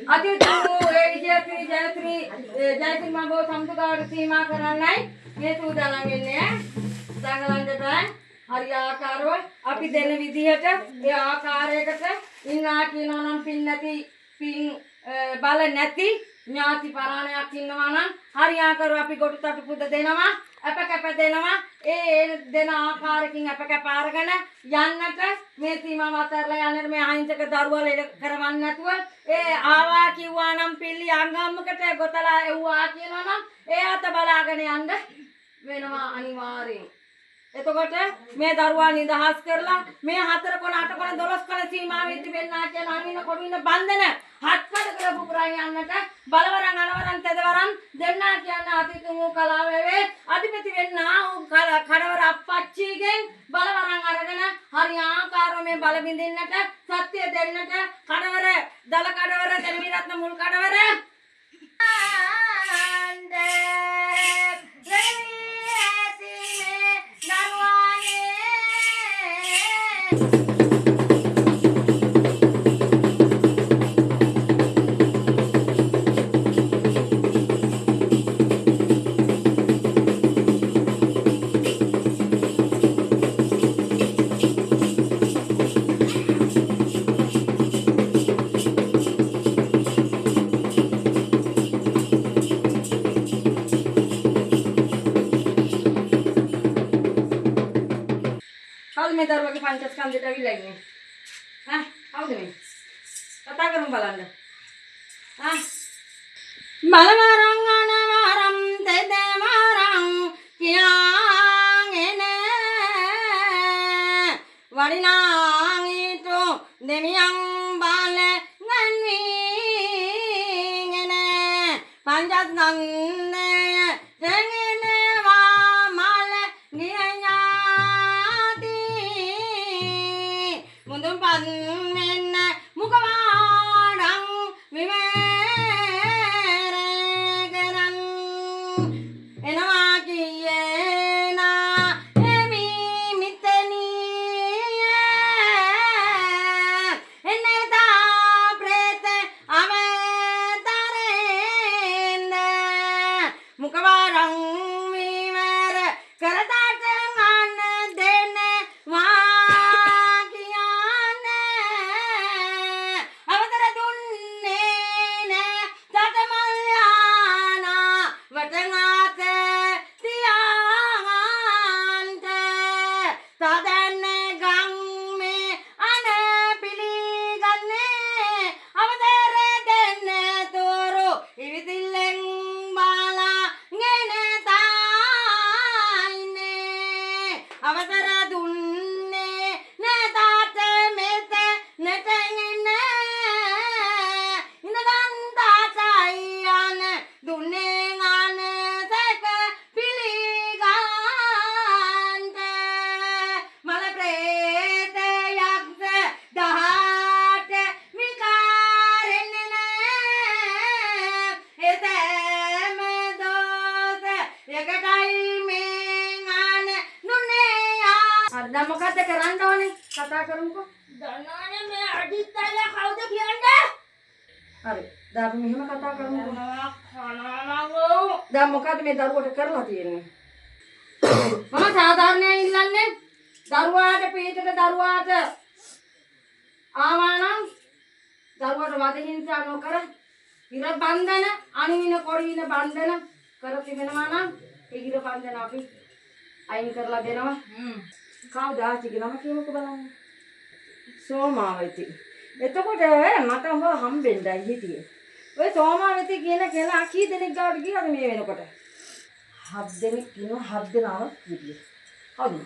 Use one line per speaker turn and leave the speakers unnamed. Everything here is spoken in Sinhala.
අතිතුරු ඒ විජයශ්‍රී ජයශ්‍රී මම සම්පූර්ණ සීමා කරන්නයි මේ සූදානම් වෙන්නේ. දඟලන්නට හරියාකාරව අපි දෙන විදිහට ඒ ආකාරයකට ඉන්නා කියනවා නම් පින් නැති පින් බල නැති ඥාති පරාණයක් ඉන්නවා නම් හරියාකාරව අපි ගොටුටු පුද දෙනවා අපකප දෙනවා ඒ දෙන ආකාරකින් අපකප අරගෙන යන්නට මේ සීමාව අතරලා යන්නට මේ අහිංසක දරුවා ලෙඩ කරවන්න නැතුව ඒ ආවා කිව්වා නම් පිළි අංගම්මකට ගොතලා එව්වා කියනවා නම් ඒ අත බලාගෙන යන්න වෙනවා අනිවාර්යෙන්. එතකොට මේ දරුවා නිදහස් කරලා මේ 4 කොන 8 කොන 12 කොන සීමාවෙ තිබෙන්නා කියන අනින කොමින බන්ධන හත්පද කරපු පුරාන් යන්නට බලවරන් අනවරන් තෙදවරන් දෙන්නා කියන අතිතුමු කලාවේ අධිපති වෙන්නා කඩවර අප්පච්චිගෙන් බලවරන් අරගෙන හරියාකාරව මේ බල බින්දින්නට සත්‍ය දෙන්නට කඩවර දල කඩවර තෙරවිරත්න මුල් කඩවර මේ දරුවගේ පංචස්කන්ධයට අවිලා ඉන්නේ. කවුද මේ? කතා කරමු බලන්න. බලවරන් අනවරම් තෙදවරන් කියාගෙන වඩිනාන් ඊට දෙමියන් බාල ගන්වීගෙන පංචස්කන්ධය දෙගෙනවා මල ගියඥාති මුදුන් පන් මෙන්න මුඛවාඩං විවේරකරන් එනවා කියේනා එමි මිතනී එන්නේතා ප්‍රේත අමතරෙන්න මුඛවාඩං විවේර කරදාට අන්න දෙන අවසර දුන්නේ නැතාට මෙත නැටගෙන ඉඳන් තාසයි යන දුන්නේ ගාන සැක පිළිගන්ට මල ප්‍රේත යක්ෂ දහට විකාරෙන්නේ නැහැ එතෑම දෝස එකටයි දැන් මොකද්ද කරන්න ඕනේ? කතා කරමුකෝ.
දන්නවනේ මේ අඩිත් අයියා කවුද කියන්නේ?
හරි. දැන් අපි මෙහෙම කතා කරමුකෝ.
කනනගෝ.
දැන් මොකද්ද මේ දරුවට කරලා තියෙන්නේ? මම සාධාරණයෙන් ඉල්ලන්නේ දරුවාට පීඩක දරුවාට ආවා නම් දරුවට වද හිංසා නොකර ඉර බන්ධන අනිවින කොරින බන්ධන කර තිබෙනවා නම් ඒ ඉර බන්ධන අපි අයින් කරලා දෙනවා. කවුදාසිගේ නම කියමුකෝ බලන්න. සෝමාවති. එතකොට මට උඹ හම්බෙන්නයි හිටියේ. ඔය සෝමාවති කියන කෙනා කී දෙනෙක් ගාවට ගියාද මේ වෙනකොට? 7 දෙනෙක් ඉන්නවා 7 දෙනාම හිටියේ. හවුද?